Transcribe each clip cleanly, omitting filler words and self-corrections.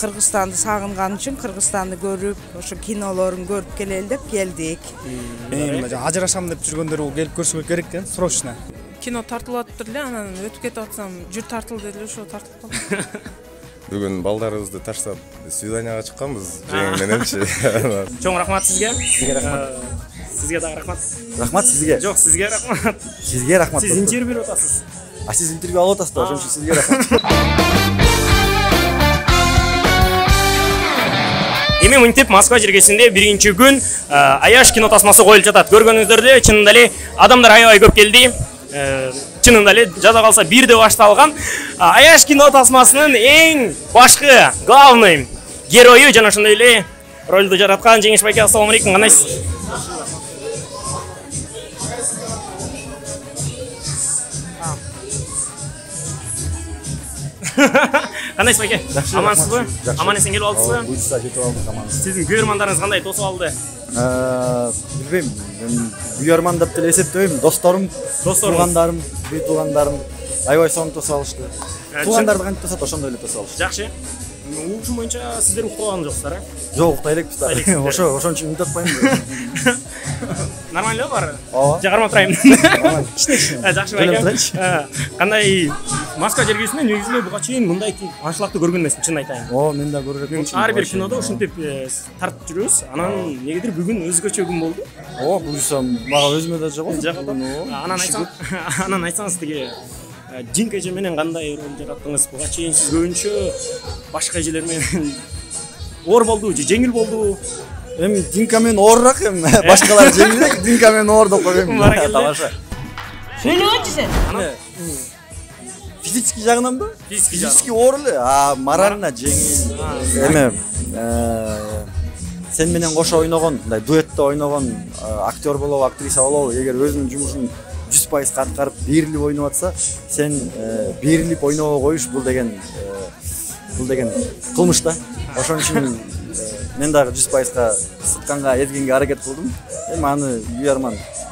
Кыргызстанды сагынган үчүн Кыргызстанды көрүп, ошо кинолорун көрүп келели деп келдик. Ажырашам деп жүргөндөр келип көрсө керек экен, срочно. Кино тартылып атыптыр эле, анан өтүп кетип атсам, жүр тартыл деди эле, ошо тартылып калдым. Бүгүн балдарыбызды таштап свиданияга чыкканбыз, жеңим мененчи. Чоң рахмат сизге. Сизге рахмат. Сизге дагы рахмат. Рахмат сизге. Жок, сизге рахмат. Сизге рахмат. Сиз интервью берип атасыз. А сиз интервью алып атасыз да, ошон үчүн сизге рахмат. Эми мынтип Москва жергесинде биринчи күн Аяш кино тасмасы коюлуп жатат. Көргөнүңүздөр чынында эле адамдар аябай көп келди. Чынында эле жада калса бирде башталган Аяш кино тасмасынын эң башкы главный герою жана ошондой эле ролду жараткан Жеңиш байке, ассалам алейкум, кандайсыз? Кандайсыз байке? Амансызбы? Аман эсен келип алдыңызбы? Буйрса жетип алдык, амансыз. Сиздин көрөрмандарыңыз кандай тосуп алды? Билбейм, күйөрман деп деле эсептебейм, досторум, туугандарым, бүй туугандарым аябай соң тосуп алышты. Туугандарды кантип тосот, ошондой эле тосуп алышты. Жакшы. Угушум боюнча сиздер уктаган жоксуздар, Жок, ukтай элекпиз да. Ошон үчүн үмүт атпайм. Нормально бары? Ооба. Жагарма турайын. Кичине. Жакшы байке. Кандай Москва жергесинде негизинде буга чейин мындай аншлагты көргөн эмесмин, чын айтайын. Мен да көрө элек. Ар бир кинодо ушинтип тартып жүрөбүз. Анан негедир бүгүн өзгөчө күн болду. Буйрса мага өзүмө да жок. Анан айтсаңыз тиги Динка эже менен кандай роль жараттыңыз? Буга чейин сиз көбүнчө башка эжелер менен оор болду же жеңил болду? Эми Динка менен оорураак эми, башкалар жеңилирээк, Динка менен оор деп койгом. Тамаша. Сүйлөбөчү сен. Физический жагынанбы? Физический оор эле, морально жеңил. Эми сен менен кошо ойногон, мындай дуэтте ойногон актер болобу, актриса болобу, эгер өзүнүн жумушун 100% аткарып берилип ойноп атса, сен берилип ойнобой коюш бул деген кылмыш да. Ошон үчүн мен дагы 100%га сытканга, эзгенге аракет кылдым. Эми аны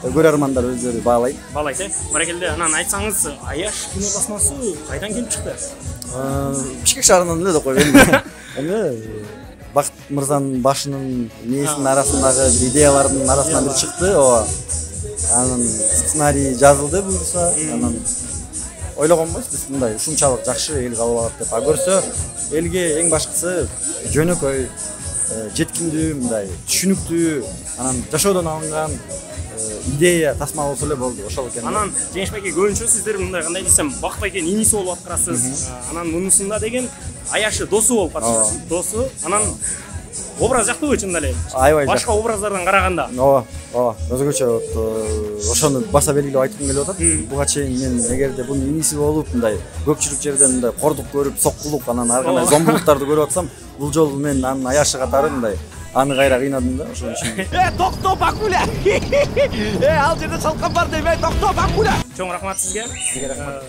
көрөрмандар өздөрү баалайт. Баалайт, Баракелде. Анан айтсаңыз, Аяш кино тасмасы кайдан келип чыкты? Бишкек шаарынан эле деп койгон. Эми Бакыт мырзанын башынын мээсинин арасындагы идеялардын арасынан бир чыкты. Анан сценарий жазылды буюрса, анан ойлогонбуз биз мындай ушунчалык жакшы эл кабыл алат деп. Көрсө, элге эң башкысы жөнөкөй, жеткиндүү, мындай түшүнүктүү, анан жашоодон алынган идея тасма болсо эле болду, ошол экен. Анан Жеңиш байке, көбүнчө сиздер мындай кандай десем, Бакыт байкенин иниси болуп аткарасыз. Анан мунусунда деген Аяшы досу болуп калат. Досу, анан образ жактыбы чында эле? Аябай жакшы. Башка образдардан караганда. Ооба, өзгөчө ошону баса белгилеп айтып келип атат. Буга чейин мен эгерде бунун иниси болуп, мындай көпчүлүк жерден мындай кордук көрүп, соккулук, анан ар кандай зомбулуктарды көрүп атсам, бул жолу мен анын Аяшы катары мындай аны кайра кыйнадым да, ошон үчүн. Токто Бакуля. Ал жерде чалкан бар дейм, токто Бакуля. Чоң рахмат сизге. Сизге рахмат.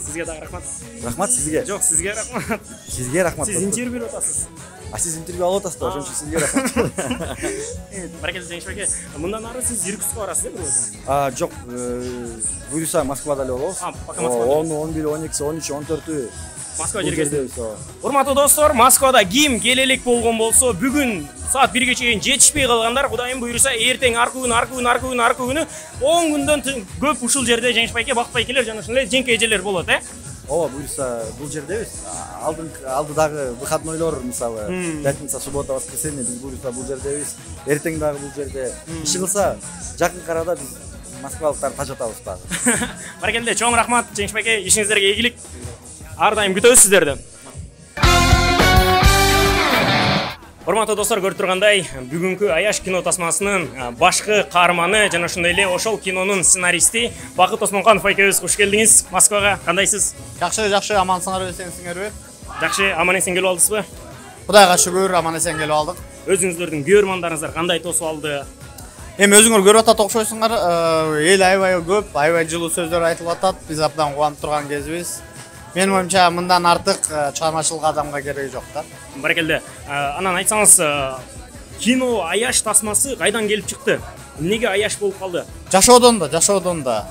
Сизге дагы рахмат. Рахмат сизге. Жок, сизге рахмат. Сизге рахмат. Сиз интервью берип атасыз. А сиз интервью алып атасыз да, ошон үчүн сизге рахмат. Баракелде Жеңиш байке. Мындан ары сиз Иркутскка барасыз бир өзү? Жок, буюрса Москвада эле болобуз. Пока Москвада. 10, 11, 12, 13, 14 Москва жергесинде. Урматтуу достор, Москвада ким келелек болгон болсо, бүгүн саат 1ге чейин жетишпей калгандар, Кудайым буйруса, эртең аркы күнү 10 күндөн көп ушул жерде Жеңиш байке, Бакыт байкелер жана ошондой Жеңке эжелер болот, Ооба, буюрса бул жердебиз. Алдыдагы выходнойлор, мисалы, пятница, суббота, воскресенье биз буюрса бул жердебиз. Эртең дагы бул жерде. Иш кылса, жакын арада биз москвалыктарды тажатабыз дагы. Баракелде, чоң рахмат Жеңиш байке, ишиңиздерге ийгилик. Ар дайым күтөбүз сиздерди. Урматтуу достор, көрүп тургандай, бүгүнкү Аяш кино тасмасынын башкы каарманы жана ошондой эле ошол кинонун сценаристи Бакыт Осмонканов байкебиз, куш келдиңиз Москвага. Кандайсыз? Жакшы, амансыңар эсенсиңерби? Жакшы, аман эсен келип алдыңызбы? Кудайга шүгүр, аман эсен келип алдык. Өзүңүздөрдүн көрөрмандарыңыздар кандай тосуп алды? Эми өзүңөр көрүп атат окшойсуңар, эл аябай көп, аябай жылуу сөздөр айтылып атат. Биз абдан кубанып турган кезибиз. Менин оюмча мындан артык чыгармачылык адамга кереги жок да. Баракелде. Анан айтсаңыз, кино Аяш тасмасы кайдан келип чыкты? Эмнеге аяш болуп калды? Жашоодон да.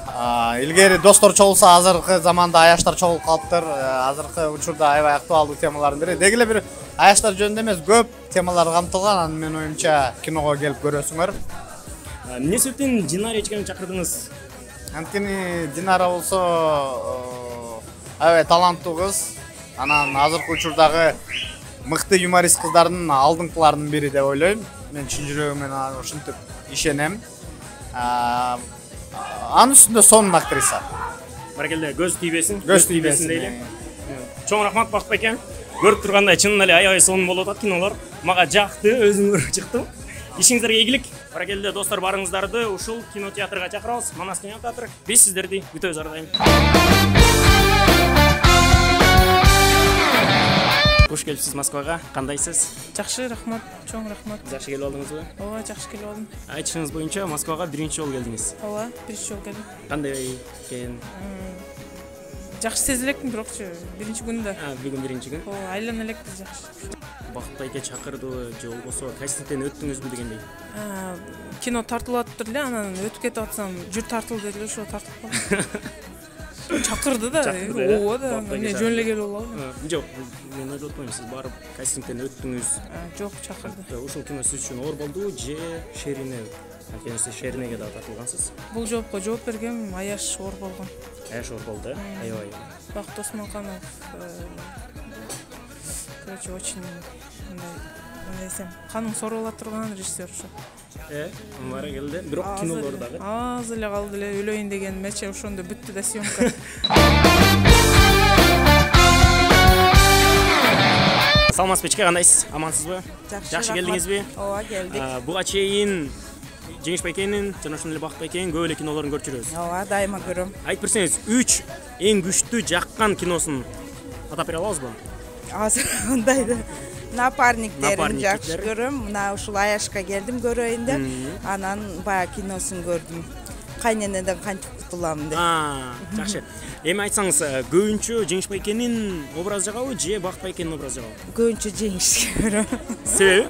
Илгери достор чогулса, азыркы заманда аяштар чогулуп калыптыр. Азыркы учурда аябай актуалдуу темалардын бири. Деги эле бир аяштар жөнүндө эмес, көп темалар камтылган. Анын менин оюмча киного келип көрөсүңөр. Эмне себептен Динара эчкени чакырдыңыз? Анткени Динара болсо аябай таланттуу кыз. Анан азыркы учурдагы мыкты юморист кыздардын алдыңкыларынын бири деп ойлойм. Мен чын жүрөгүмөн ушинтип ишенем. Анын үстүндө сонун актриса. Баракелде, көз тийбесин. Көз тийбесин дейли. Чоң рахмат Бакыт байке. Көрүп тургандай чынын эле аябай сонун болуп атат кинолор. Мага жакты, өзүм көрүп чыктым. Ишиңиздерге ийгилик. Баракелде достор, барыңыздарды ушул кинотеатрга чакырабыз. Манас кинотеатр. Биз сиздерди күтөбүз ар дайым. Кош келипсиз Москвага. Кандайсыз? Жакшы, рахмат, чоң рахмат. Жакшы келип алдыңызбы? Ооба, жакшы келип алдым. Айтышыңыз боюнча Москвага биринчи жолу келдиңиз. Ооба, биринчи жолу келдим. Кандай экен? Жакшы сезип электим, бирокчу биринчи күндө. Бүгүн биринчи күн. Ооба, айлана элекпиз жакшы. Бакыт байке чакырдыбы же болбосо кастингден өттүңүзбү дегендей? Кино тартылып атыптыр эле, анан өтүп кетип атсам, жүр тартыл деди эле, ошо тартып калдым. Чакырды да, ооба да, эмне жөн эле келип алабы? Жок, мен ойлоп атпаймын, сиз барып кастингден өттүңүз. Жок, чакырды. Ушул кино сиз үчүн оор болду же Шерине? Анткени сиз Шеринеге да тартылгансыз. Бул жоопко жооп бергем, Аяш оор болгон. Аяш оор болду, аябай. Бакыт Осмонканов, короче, очень мындай десем, каның сорулап турган режиссер ошо. Баракелде, бирок кинолор дагы. Аз эле калды эле, өлөйүн деген мече ошондо бүттү да съемка. Салмас Печке, кандайсыз? Амансызбы? Жакшы келдиңизби? Ооба, келдик. Буга чейин Жеңиш байкенин жана ошондой эле Бакыт байкенин көп эле кинолорун көрүп жүрөбүз. Ооба, дайыма көрөм. Айтып берсеңиз, 3 эң күчтүү жаккан киносун атап бере алабызбы? Азыр андай да напарниктерин жакшы көрөм. Мына ушул Аяшка келдим көрөйүн деп. Анан баягы киносун көрдүм. Кайненеден кантип кутулам деп. Жакшы. Эми айтсаңыз, көбүнчө Жеңиш байкенин образы жагабы же Бакыт байкенин образы жагабы? Көбүнчө Жеңишти көрөм. Себеби?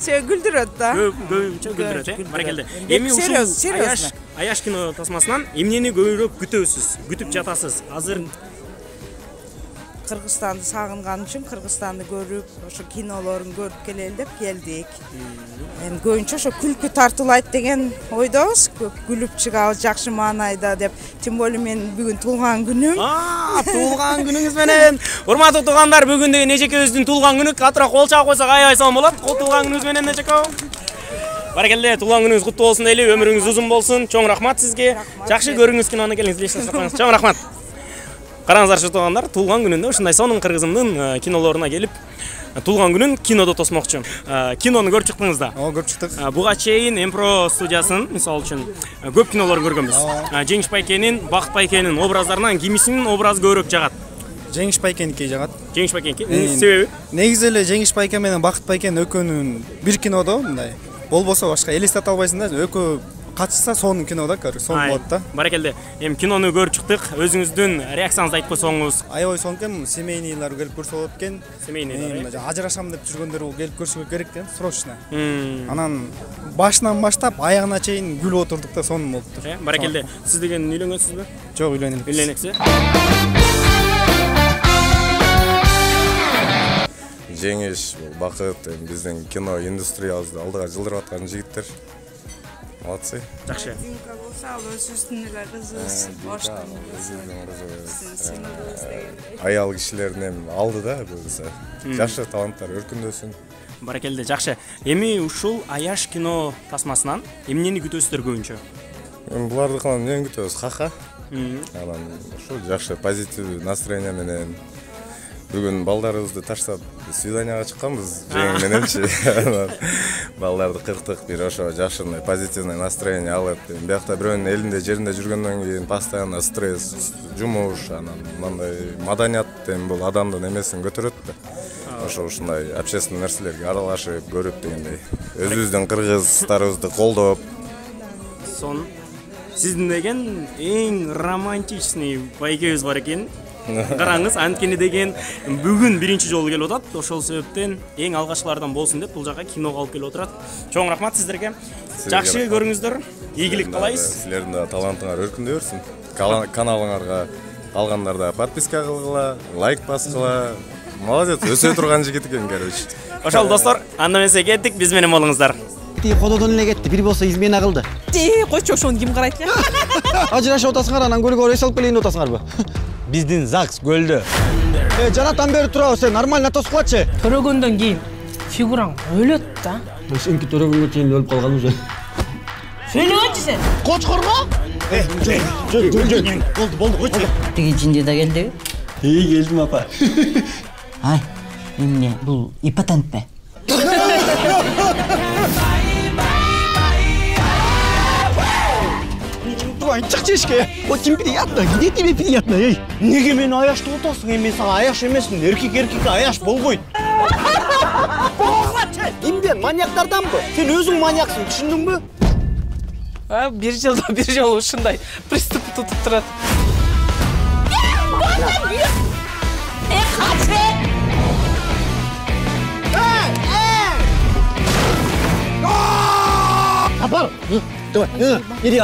Себеби күлдүрөт да. Көбүнчө күлдүрөт, Баракелде. Эми ушул Аяш кино тасмасынан эмнени көбүрөөк күтөсүз? Күтүп жатасыз? Азыр Кыргызстанды сагынган үчүн Кыргызстанды көрүп, ошо кинолорун көрүп келели деп келдик. Эми көбүнчө ошо күлкү тартуулайт деген ойдобуз. Көп күлүп чыгабыз жакшы маанайда деп. Тем более мен бүгүн туулган күнүм. Туулган күнүңүз менен. Урматтуу туугандар, бүгүн деген эжекебиздин туулган күнү. Катыраак кол чаап койсок аябай сонун болот. Туулган күнүңүз менен эжеке. Баракелде, туулган күнүңүз куттуу болсун дейли, өмүрүңүз узун болсун. Чоң рахмат сизге. Жакшы көрүңүз кинону, келиңиз илештирип сакаңыз. Чоң рахмат. Караңыздарчы туугандар, туулган күнүндө ушундай сонун кыргызымдын кинолоруна келип, туулган күнүн кинодо тосмокчу. Кинону көрүп чыктыңыз да? Ооба, көрүп чыктык. Буга чейин Эмпро студиясынын, мисалы үчүн, көп кинолорун көргөнбүз. Жеңиш байкенин, Бакыт байкенин образдарынан кимисинин образы көбүрөөк жагат? Жеңиш байкеники жагат. Жеңиш байкеники. Себеби? Негизи эле Жеңиш байкен менен Бакыт байкен экөөнүн бир кинодо мындай. Болбосо башка элестете албайсың да, экөө катышса сонун кинода сонун болот да. Баракелде. Эми кинону көрүп чыктык. Өзүңүздүн реакцияңызды айтып койсоңуз. Аябай сонун экен, семейныйлар келип көрсө болот экен. Семейныйлар. Ажырашам деп жүргөндөр келип көрсө керек экен, срочно. Анан башынан баштап аягына чейин күлүп отурдук да, сонун болуптур. Баракелде. Сиз деген үйлөнгөнсүзбү? Жок, үйлөнөм. Үйлөнөксүз. Жеңиш, Бакыт, биздин кино индустриябызды алдыга жылдырып аткан жигиттер. Молодцы. Жакшы. Димка болсо, ал өзүбүздүн эле кызыбыз. Аял кишилердин эми алды да көбүсү. Жакшы таланттар өркүндөсүн. Баракелде, жакшы. Эми ушул Аяш кино тасмасынан эмнени күтөсүздөр көбүнчө? Булардыкынан эмне күтөбүз? Ха-ха. Анан ушул жакшы позитивдүү настроение менен бүгүн балдарыбызды таштап свиданияга чыкканбыз жеңим мененчи. Балдарды кырктык, бир ошо жакшы позитивный настроение алып, биякта бирөөнүн элинде жеринде жүргөндөн кийин постоянно стресс, жумуш, анан мындай маданият бул адамдын эмесин көтөрөт да. Ошо ушундай общественный нерселерге аралашып, көрүп дегендей. Өзүбүздүн кыргыздарыбызды колдоп. Сон сиздин деген эң романтичный байкебиз бар экен. Караңыз, анткени деген бүгүн биринчи жолу келип атат. Ошол себептен эң алгачкылардан болсун деп бул жака киного алып келип отурат. Чоң рахмат сиздерге. Жакшы көрүңүздөр. Ийгилик каалайбыз. Силердин да талантыңар өркүндөй берсин. Каналыңарга калгандар да подписка кылгыла, лайк баскыла. Молодец, өсө турган жигит экен, короче. Ошол достор, анда эмесе кеттик, биз менен болуңуздар. Кододон эле кетти, бир болсо измена кылды. Койчу, ошону ким карайт эле? Ажырашып атасыңар, анан көлгө рейс алып келейин деп атасыңарбы? Биздин ЗАГС көлдө. Жанатан бери турабы, сен нормально тосуп калчы. Төрөгөндөн кийин фигураң өлөт да. Сенки төрөгөнгө чейин өлүп калганбыз. Сөйлөгөнчү сен. Кочкорго? Болду, койчу. Тиги жинди да келдиби? Келдим апа. Ай, эмне бул импотентпи? Чыкчы ишке. Очень приятно. Где тебе приятно, эй? Неге мени аяштып атасың? Мен сага аяш эмесмин. Эркекке аяш болбойт. Эмден маньяктарданбы? Сен өзүң маньяксың, түшүндүңбү? Бир жылда бир жолу ушундай приступ тутуп турат. Апар. Давай. Иди,